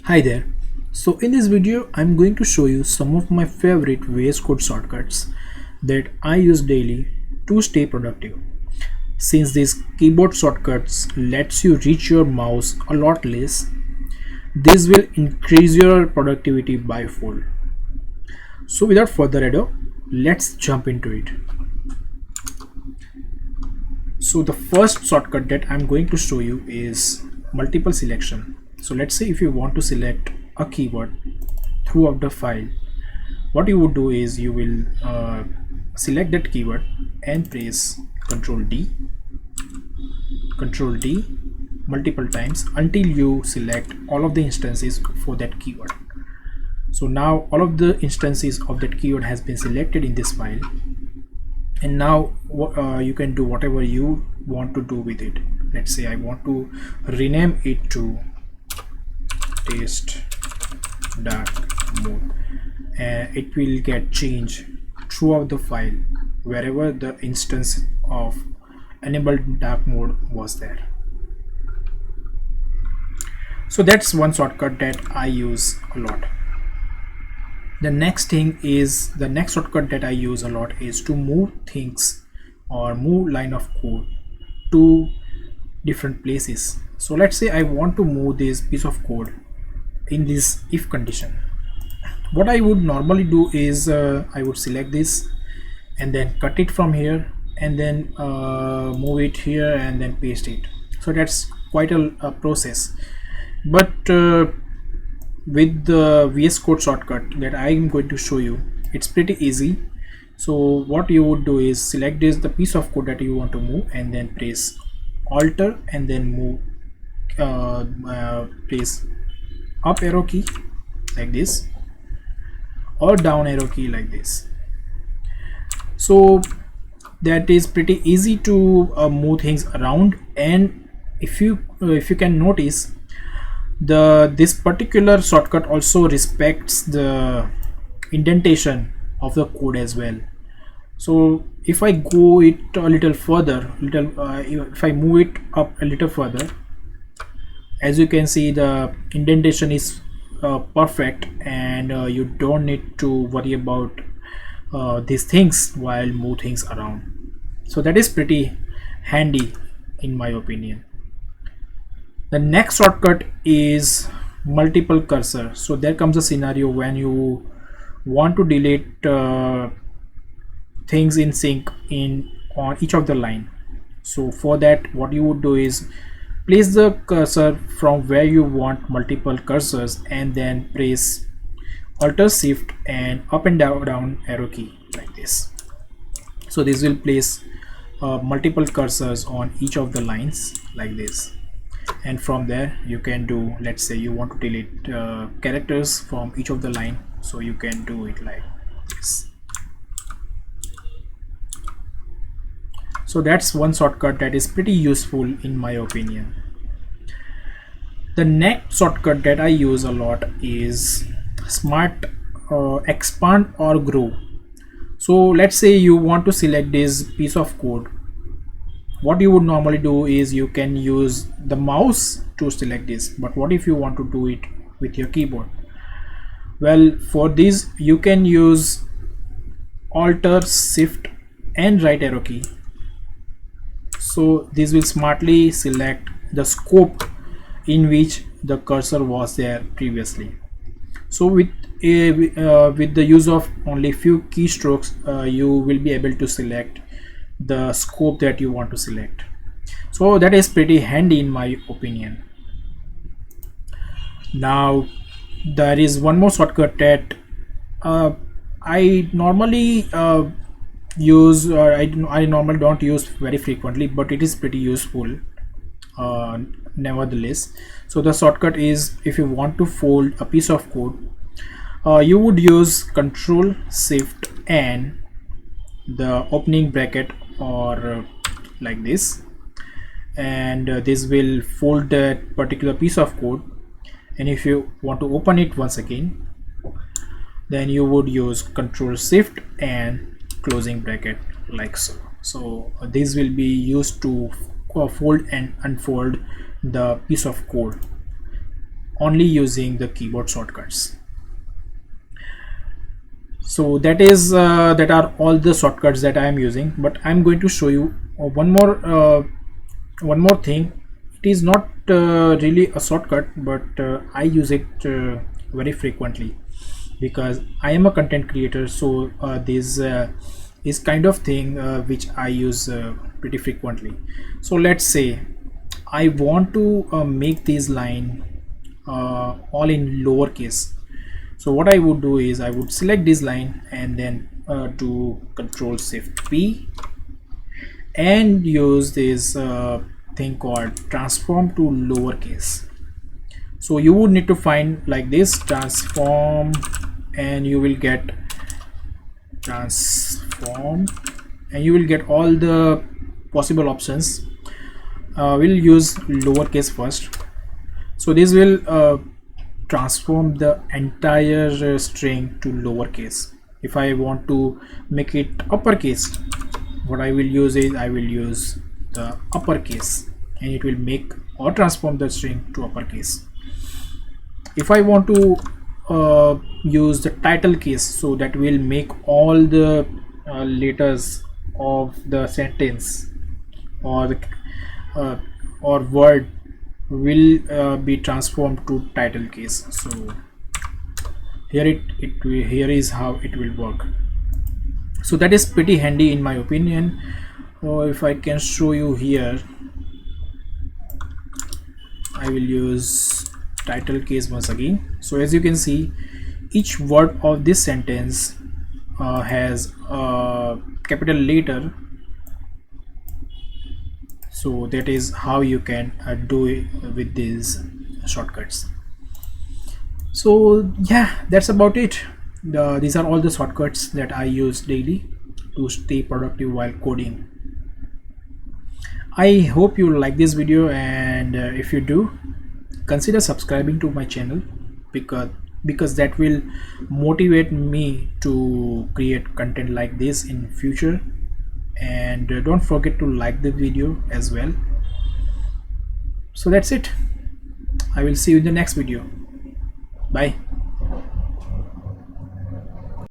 Hi there. So in this video I'm going to show you some of my favorite VS Code shortcuts that I use daily to stay productive. Since these keyboard shortcuts lets you reach your mouse a lot less, this will increase your productivity by fold. So without further ado, let's jump into it. So the first shortcut that I'm going to show you is multiple selection. So let's say if you want to select a keyword throughout the file, what you would do is you will select that keyword and press Ctrl D multiple times until you select all of the instances for that keyword. So now all of the instances of that keyword has been selected in this file, and now you can do whatever you want to do with it. Let's say I want to rename it to taste dark mode, and it will get changed throughout the file wherever the instance of enabled dark mode was there. So that's one shortcut that I use a lot. The next shortcut that I use a lot is to move things or move line of code to different places. So let's say I want to move this piece of code in this if condition. What I would normally do is I would select this and then cut it from here and then move it here and then paste it. So that's quite a process, but with the VS Code shortcut that I am going to show you, it's pretty easy. So what you would do is select the piece of code that you want to move and then press Alt and then move press up arrow key like this or down arrow key like this. So that is pretty easy to move things around, and if you can notice, this particular shortcut also respects the indentation of the code as well. So if I go it a little further, if I move it up a little further, as you can see the indentation is perfect, and you don't need to worry about these things while move things around. So that is pretty handy in my opinion. The next shortcut is multiple cursor. So there comes a scenario when you want to delete things in sync on each of the line. So for that, what you would do is place the cursor from where you want multiple cursors and then press Alt Shift and up and down arrow key like this. So this will place multiple cursors on each of the lines like this, and from there you can do, let's say you want to delete characters from each of the line, so you can do it like this. So that's one shortcut that is pretty useful in my opinion. The next shortcut that I use a lot is smart expand or grow. So let's say you want to select this piece of code. What you would normally do is you can use the mouse to select this, but what if you want to do it with your keyboard? Well, for this you can use Alt Shift and right arrow key. So this will smartly select the scope in which the cursor was there previously. So with the use of only few keystrokes, you will be able to select the scope that you want to select. So that is pretty handy in my opinion. Now there is one more shortcut that I normally use, or I normally don't use very frequently, but it is pretty useful nevertheless. So the shortcut is, if you want to fold a piece of code, you would use Control Shift and the opening bracket or like this, and this will fold that particular piece of code. And if you want to open it once again, then you would use Control Shift and closing bracket like so. So this will be used to fold and unfold the piece of code only using the keyboard shortcuts. So that are all the shortcuts that I am using, but I'm going to show you one more thing. It is not really a shortcut, but I use it very frequently because I am a content creator. So this is kind of thing which I use pretty frequently. So let's say I want to make this line all in lowercase. So what I would do is I would select this line and then do Control Shift P and use this thing called transform to lowercase. So you would need to find like this transform, and you will get transform, and you will get all the possible options. We'll use lowercase first. So this will transform the entire string to lowercase. If I want to make it uppercase, what I will use is I will use the uppercase, and it will make or transform the string to uppercase. If I want to use the title case, so that will make all the letters of the sentence or the or word will be transformed to title case. So here is how it will work. So that is pretty handy in my opinion. If I can show you here, I will use title case once again. So as you can see, each word of this sentence has a capital letter. So that is how you can do it with these shortcuts. So yeah, that's about it. These are all the shortcuts that I use daily to stay productive while coding. I hope you like this video, and if you do, consider subscribing to my channel because that will motivate me to create content like this in future. And don't forget to like the video as well. So that's it. I will see you in the next video. Bye.